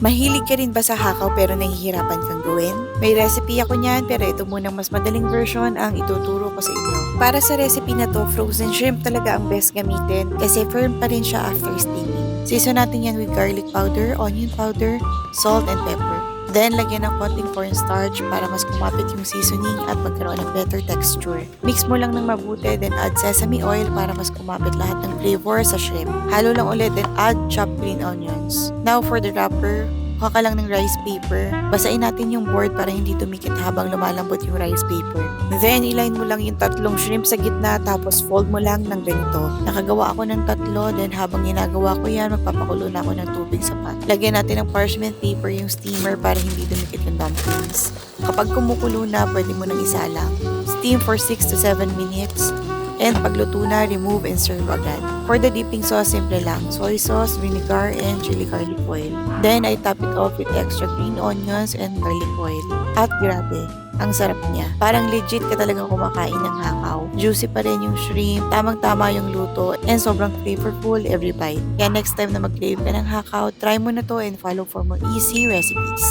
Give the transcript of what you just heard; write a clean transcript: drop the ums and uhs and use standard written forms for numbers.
Mahilig ka rin ba sa hakaw pero nahihirapan kang gawin? May recipe ako niyan pero ito munang mas madaling version ang ituturo ko sa inyo. Para sa recipe na to, frozen shrimp talaga ang best gamitin kasi firm pa rin siya after steaming. Season natin yan with garlic powder, onion powder, salt, and pepper. Then, lagyan ng konting cornstarch para mas kumapit yung seasoning at magkaroon ng better texture. Mix mo lang ng mabuti, then add sesame oil para mas kumapit lahat ng flavor sa shrimp. Halo lang ulit, then add chopped green onions. Now for the wrapper, kuha ka lang ng rice paper. Basain natin yung board para hindi tumikit habang lumalambot yung rice paper. Then, iline mo lang yung 3 shrimp sa gitna tapos fold mo lang ng ganito. Nakagawa ako ng 3, then habang ginagawa ko yan, magpapakulo na ako ng tubig sa pan. Lagyan natin ng parchment paper yung steamer para hindi dumikit yung dumplings. Kapag kumukulo na, pwede mo nang isalang. Steam for 6 to 7 minutes. And pagluto na, remove and serve agad. For the dipping sauce, simple lang. Soy sauce, vinegar, and chili garlic oil. Then, I top it off with extra green onions and garlic oil. At grabe, ang sarap niya. Parang legit ka talagang kumakain ng hakaw. Juicy pa rin yung shrimp, tamang-tama yung luto, and sobrang flavorful every bite. Kaya next time na mag-crave ka ng hakaw, try mo na to and follow for more easy recipes.